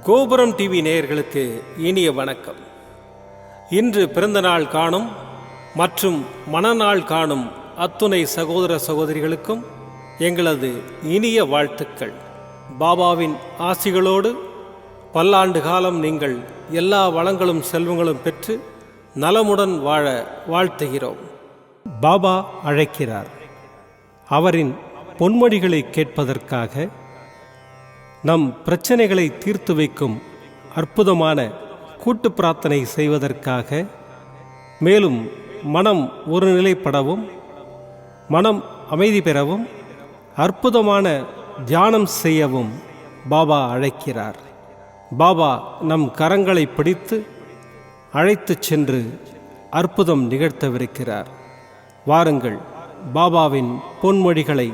கோபுரம் டிவி நேயர்களுக்கு இனிய வணக்கம். இன்று பிறந்தநாள் காணும் மற்றும் மணநாள் காணும் அத்துணை சகோதர சகோதரிகளுக்கும் எங்களது இனிய வாழ்த்துக்கள். பாபாவின் ஆசிகளோடு பல்லாண்டு காலம் நீங்கள் எல்லா வளங்களும் செல்வங்களும் பெற்று நலமுடன் வாழ வாழ்த்துகிறோம். பாபா அழைக்கிறார். அவரின் பொன்மொழிகளை கேட்பதற்காக, நம் பிரச்சனைகளை தீர்த்து வைக்கும் அற்புதமான கூட்டு பிரார்த்தனை செய்வதற்காக, மேலும் மனம் ஒருநிலைப்படவும் மனம் அமைதி பெறவும் அற்புதமான தியானம் செய்யவும் பாபா அழைக்கிறார். பாபா நம் கரங்களை பிடித்து அழைத்துச் சென்று அற்புதம் நிகழ்த்தவிருக்கிறார். வாருங்கள், பாபாவின் பொன்மொழிகளை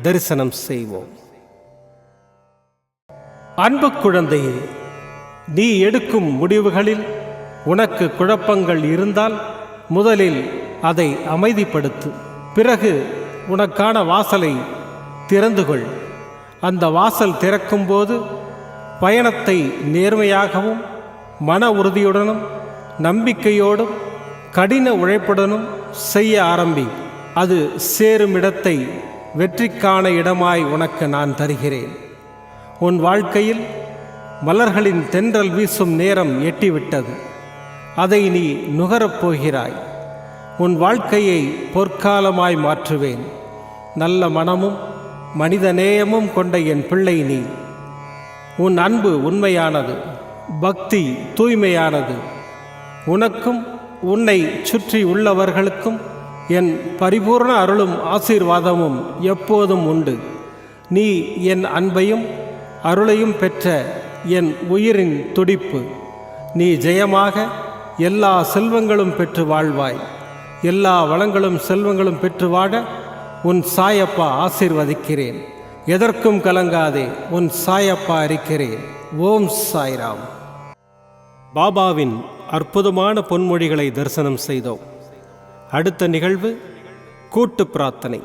தரிசனம் செய்வோம். அன்பு குழந்தையே, நீ எடுக்கும் முடிவுகளில் உனக்கு குழப்பங்கள் இருந்தால் முதலில் அதை அமைதிப்படுத்து. பிறகு உனக்கான வாசலை திறந்துகொள். அந்த வாசல் திறக்கும்போது பயணத்தை நேர்மையாகவும் மன உறுதியுடனும் நம்பிக்கையோடும் கடின உழைப்புடனும் செய்ய ஆரம்பி. அது சேரும் இடத்தை வெற்றிக்கான இடமாய் உனக்கு நான் தருகிறேன். உன் வாழ்க்கையில் மலர்களின் தென்றல் வீசும் நேரம் எட்டிவிட்டது. அதை நீ நுகரப் போகிறாய். உன் வாழ்க்கையை பொற்காலமாய் மாற்றுவேன். நல்ல மனமும் மனித நேயமும் கொண்ட என் பிள்ளை நீ. உன் அன்பு உண்மையானது, பக்தி தூய்மையானது. உனக்கும் உன்னை சுற்றி உள்ளவர்களுக்கும் என் பரிபூர்ண அருளும் ஆசீர்வாதமும் எப்போதும் உண்டு. நீ என் அன்பையும் அருளையும் பெற்ற என் உயிரின் துடிப்பு. நீ ஜெயமாக எல்லா செல்வங்களும் பெற்று வாழ்வாய். எல்லா வளங்களும் செல்வங்களும் பெற்று வாழ உன் சாயப்பா ஆசீர்வதிக்கிறேன். எதற்கும் கலங்காதே, உன் சாயப்பா இருக்கிறேன். ஓம் சாய்ராம். பாபாவின் அற்புதமான பொன்மொழிகளை தரிசனம் செய்தோம். அடுத்த நிகழ்வு கூட்டு பிரார்த்தனை.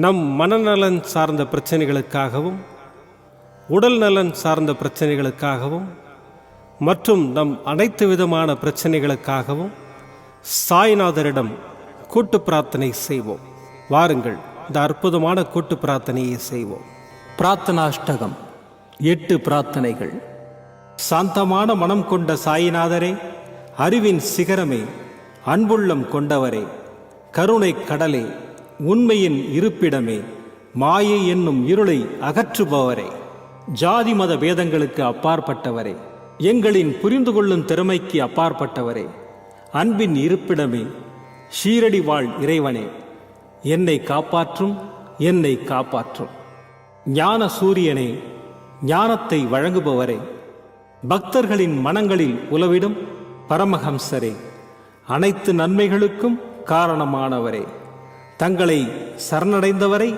நம் மனநலன் சார்ந்த பிரச்சனைகளுக்காகவும் உடல் நலன் சார்ந்த பிரச்சனைகளுக்காகவும் மற்றும் நம் அனைத்து விதமான பிரச்சனைகளுக்காகவும் சாய்நாதரிடம் கூட்டு பிரார்த்தனை செய்வோம். வாருங்கள், இந்த அற்புதமான கூட்டு பிரார்த்தனையை செய்வோம். பிரார்த்தனாஷ்டகம். 8 பிரார்த்தனைகள். சாந்தமான மனம் கொண்ட சாயிநாதரே, அறிவின் சிகரமே, அன்புள்ளம் கொண்டவரே, கருணை கடலே, உண்மையின் இருப்பிடமே, மாயை என்னும் இருளை அகற்றுபவரே, ஜாதி மத பேதங்களுக்கு அப்பாற்பட்டவரே, எங்களின் புரிந்து கொள்ளும் திறமைக்கு அப்பாற்பட்டவரே, அன்பின் இருப்பிடமே, ஷீரடி வாழ் இறைவனே, என்னை காப்பாற்றும், என்னை காப்பாற்றும். ஞான சூரியனே, ஞானத்தை வழங்குபவரே, பக்தர்களின் மனங்களில் உலவிடும் பரமஹம்சரே, அனைத்து நன்மைகளுக்கும் காரணமானவரே, தங்களை சரணடைந்தவரை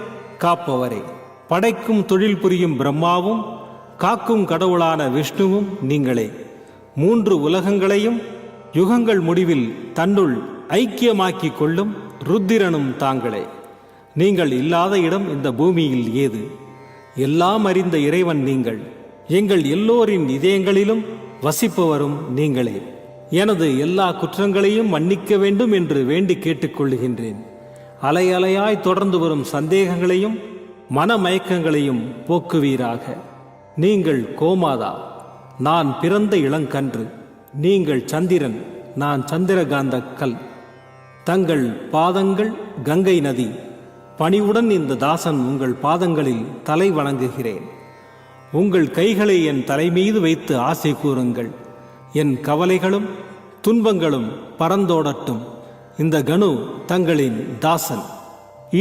காப்பவரே, படைக்கும் தொழில் புரியும் பிரம்மாவும் காக்கும் கடவுளான விஷ்ணுவும் நீங்களே. 3 உலகங்களையும் யுகங்கள் முடிவில் தன்னுள் ஐக்கியமாக்கிக் கொள்ளும் ருத்திரனும் தாங்களே. நீங்கள் இல்லாத இடம் இந்த பூமியில் ஏது? எல்லாம் அறிந்த இறைவன் நீங்கள். எங்கள் எல்லோரின் இதயங்களிலும் வசிப்பவரும் நீங்களே. எனது எல்லா குற்றங்களையும் மன்னிக்க வேண்டும் என்று வேண்டி கேட்டுக்கொள்கின்றேன். அலை அலையாய் தொடர்ந்து வரும் சந்தேகங்களையும் மனமயக்கங்களையும் போக்குவீராக. நீங்கள் கோமாதா, நான் பிறந்த இளங்கன்று. நீங்கள் சந்திரன், நான் சந்திரகாந்த கல். தங்கள் பாதங்கள் கங்கை நதி. பணிவுடன் இந்த தாசன் உங்கள் பாதங்களில் தலை வணங்குகிறேன். உங்கள் கைகளை என் தலைமீது வைத்து ஆசை கூறுங்கள். என் கவலைகளும் துன்பங்களும் பறந்தோடட்டும். இந்த கணு தங்களின் தாசன்.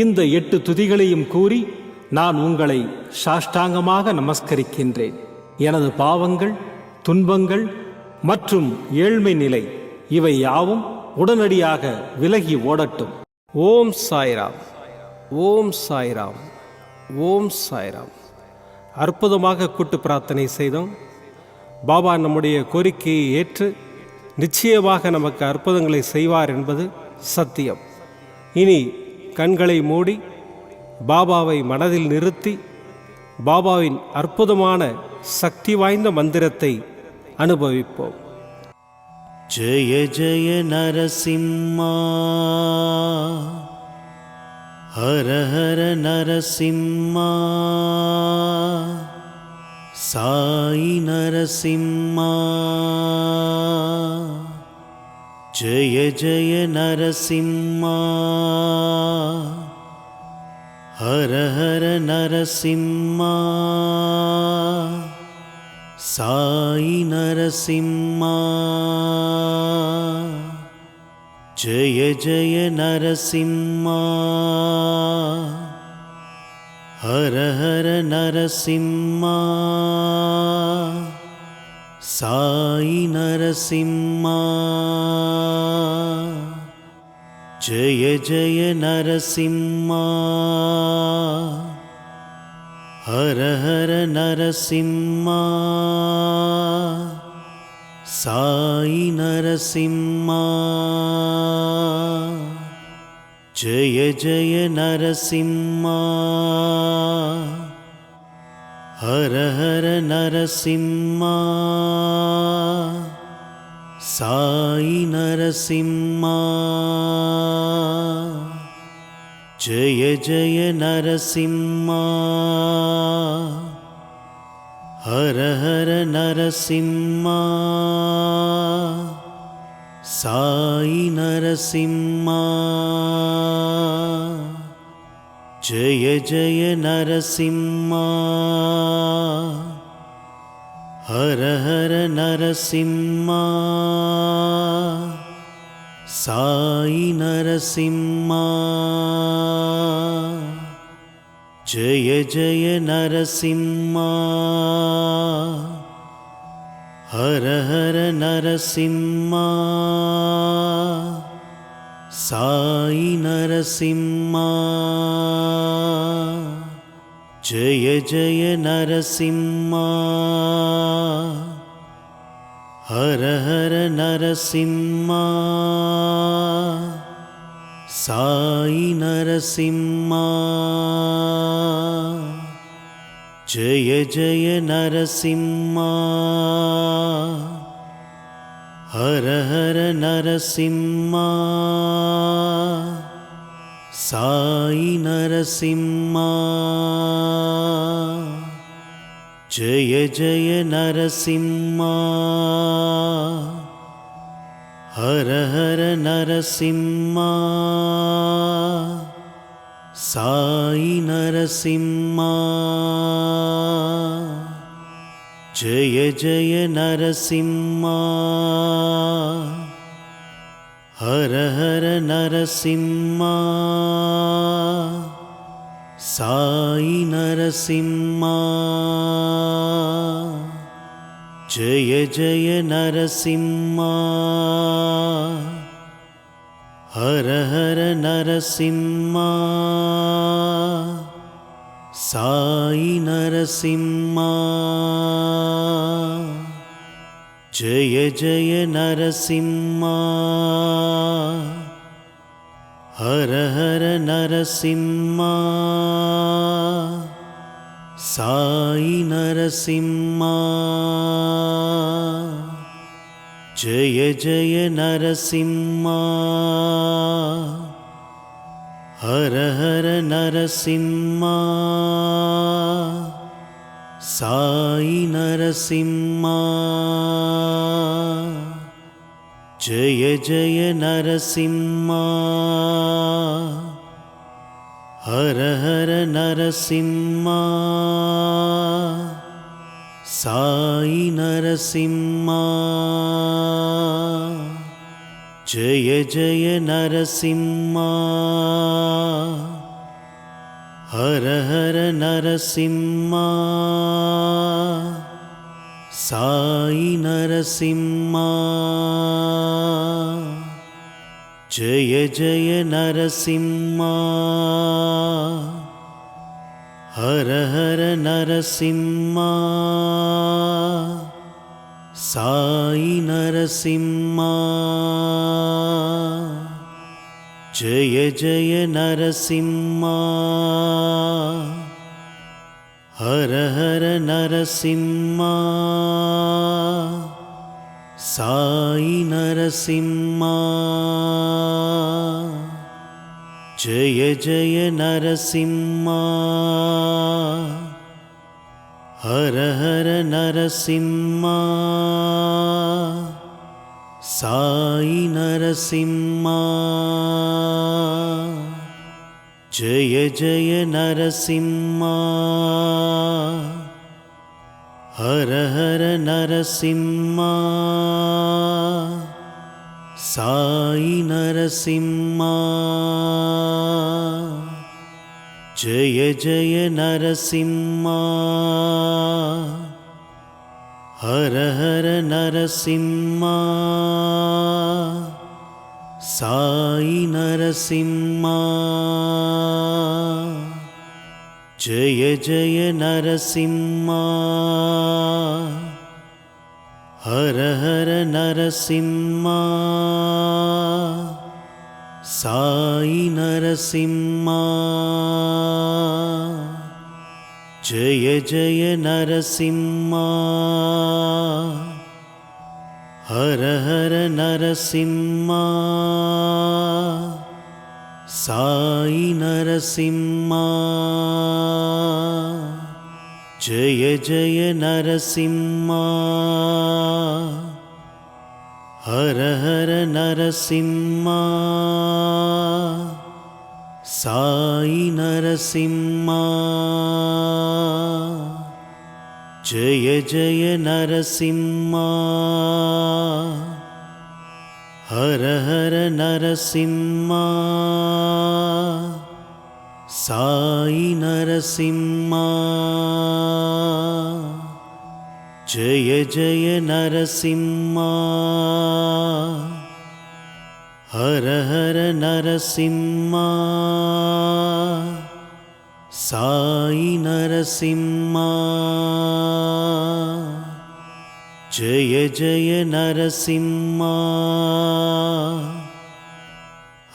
இந்த 8 துதிகளையும் கூறி நான் உங்களை சாஷ்டாங்கமாக நமஸ்கரிக்கின்றேன். எனது பாவங்கள், துன்பங்கள் மற்றும் ஏழ்மை நிலை இவை யாவும் உடனடியாக விலகி ஓடட்டும். ஓம் சாய்ராம், ஓம் சாய்ராம், ஓம் சாய்ராம். அற்புதமாக கூட்டு பிரார்த்தனை செய்தோம். பாபா நம்முடைய கோரிக்கையை ஏற்று நிச்சயமாக நமக்கு அற்புதங்களை செய்வார் என்பது சத்தியம். இனி கண்களை மூடி பாபாவை மனதில் நிறுத்தி பாபாவின் அற்புதமான சக்தி வாய்ந்த மந்திரத்தை அனுபவிப்போம். ஜெய ஜெய நரசிம்மா, ஹர ஹர நரசிம்மா, சாயி நரசிம்மா. ஜெய ஜெய நரசிம்மா, ஹர ஹர நரசிம்மா, சாயி நரசிம்மா. ஜெய ஜெய நரசிம்மா, ஹர ஹர நரசிம்மா, சாயி நரசிம்மா. ஜெய ஜெய நரசிம்மா, ஹர ஹர நரசிம்மா, சாயி நரசிம்மா. ஜெய ஜெய நரசிம்மா, ஹர ஹர நரசிம்மா, சாயி நரசிம்மா. ஜெய ஜெய நரசிம்மா, ஹர ஹர நரசிம்மா, சாயி நரசிம்மா. ஜெய ஜெய நரசிம்மா, ஹர ஹர நரசிம்மா, சாயி நரசிம்மா. ஜெய ஜெய நரசிம்மா, ஹர ஹர நரசிம்மா, சாயி நரசிம்மா. ஜெய ஜெய நரசிம்மா, ஹர ஹர நரசிம்மா, சாயி நரசிம்மா. ஜெய ஜெய நரசிம்மா, ஹர ஹர நரசிம்மா, சாயி நரசிம்மா. ஜெய ஜெய நரசிம்மா, ஹர ஹர நரசிம்மா, சாயி நரசிம்மா. ஜெய ஜெய நரசிம்மா, ஹர ஹர நரசிம்மா, சாயி நரசிம்மா. ஜெய ஜெய நரசிம்மா, ஹர ஹர நரசிம்மா, சாயி நரசிம்மா. ஜெய ஜெய நரசிம்மா, ஹர ஹர நரசிம்மா, சாயி நரசிம்மா. ஜெய ஜெய நரசிம்மா, ஹர ஹர நரசிம்மா, சாயி நரசிம்மா. ஜெய ஜெய நரசிம்மா, ஹர ஹர நரசிம்மா, சாயி நரசிம்மா. ஜெய ஜெய நரசிம்மா, ஹர ஹர நரசிம்மா, சாயி நரசிம்மா. ஜெய ஜெய நரசிம்மா, ஹர ஹர நரசிம்மா, சாயி நரசிம்மா. ஜெய ஜெய நரசிம்மா, हर हर नरसिंहा साई नरसिंहा जय जय नरसिंहा हर हर नरसिंहा साई नरसिंहा जय जय नरसिंहा हर हर नरसिंहा साई नरसिंहा जय जय नरसिंहा हर हर नरसिंहा साई नरसिंहा जय जय नरसिंहा हर हर नरसिंहा साई नरसिंहा जय जय नरसिंहा हर हर नरसिंहा साई नरसिंहा जय जय नरसिंहा हर हर नरसिंहा साई नरसिंहा जय जय नरसिंहा हर हर नरसिंहा साई नरसिंहा जय जय नरसिंहा हर हर नरसिंहा साई नरसिंहा जय जय नरसिंहा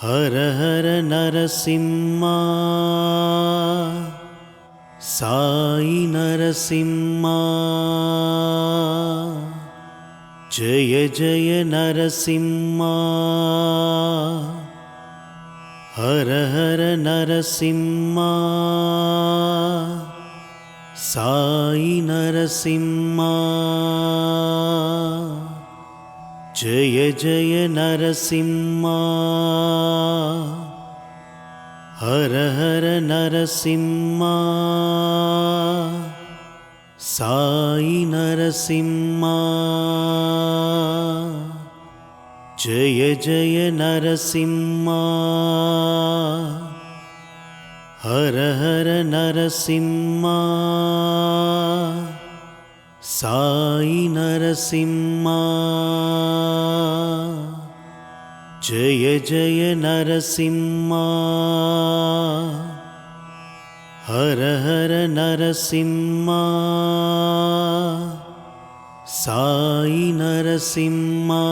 हर हर नरसिंहा साई नरसिंहा जय जय नरसिंहा हर हर नरसिंहा साई नरसिंहा जय जय नरसिंहा हर हर नरसिंहा साई नरसिंहा जय जय नरसिंहा हर हर नरसिंहा साई नरसिंहा जय जय नरसिंहा हर हर नरसिंहा साई नरसिंहा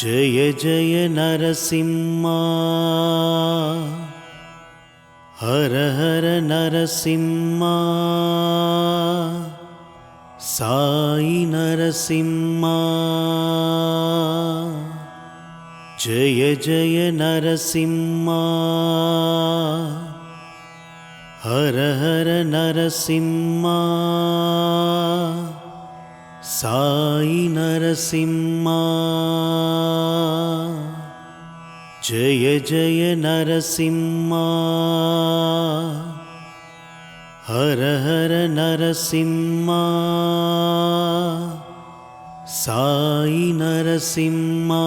जय जय नरसिंहा हर हर नरसिंहा साई नरसिंहा जय जय नरसिंहा हर हर नरसिंहा साई नरसिंहा जय जय नरसिंहा हर हर नरसिंहा साई नरसिंहा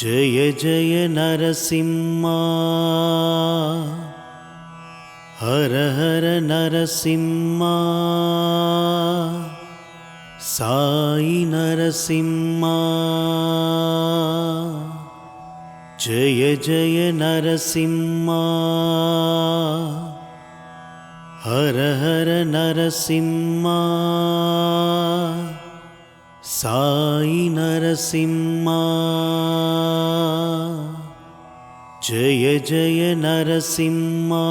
जय जय नरसिंहा हर हर नरसिंहा साई नरसिंहा जय जय नरसिंहा हर हर नरसिंहा साई नरसिंहा जय जय नरसिंहा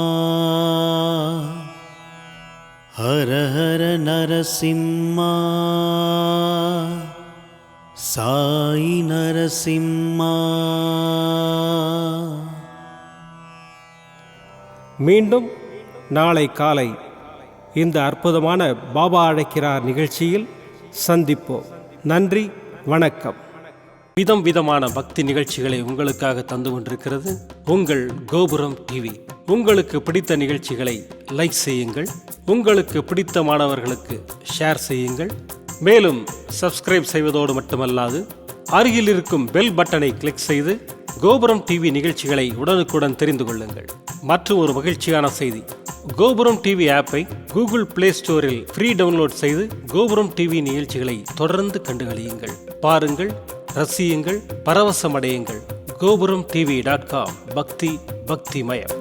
हर हर नरसिंहा साई नरसिंहा மீண்டும் நாளை காலை இந்த அற்புதமான பாபா அழைக்கிறார் நிகழ்ச்சியில் சந்திப்போம். நன்றி, வணக்கம். விதம் விதமான பக்தி நிகழ்ச்சிகளை உங்களுக்காக தந்து கொண்டிருக்கிறது உங்கள் கோபுரம் டிவி. உங்களுக்கு பிடித்த நிகழ்ச்சிகளை லைக் செய்யுங்கள், உங்களுக்கு பிடித்த மாணவர்களுக்கு ஷேர் செய்யுங்கள். மேலும் சப்ஸ்கிரைப் செய்வதோடு மட்டுமல்லாது அருகில் இருக்கும் பெல் பட்டனை கிளிக் செய்து கோபுரம் டிவி நிகழ்ச்சிகளை உடனுக்குடன் தெரிந்து கொள்ளுங்கள். மற்றும் ஒரு மகிழ்ச்சியான செய்தி, கோபுரம் டிவி ஆப்பை கூகுள் பிளே ஸ்டோரில் ஃப்ரீ டவுன்லோட் செய்து கோபுரம் டிவி நிகழ்ச்சிகளை தொடர்ந்து கண்டுகளியுங்கள். பாருங்கள், ரசியுங்கள், பரவசமடையுங்கள். gopuramtv.com பக்தி பக்திமயம்.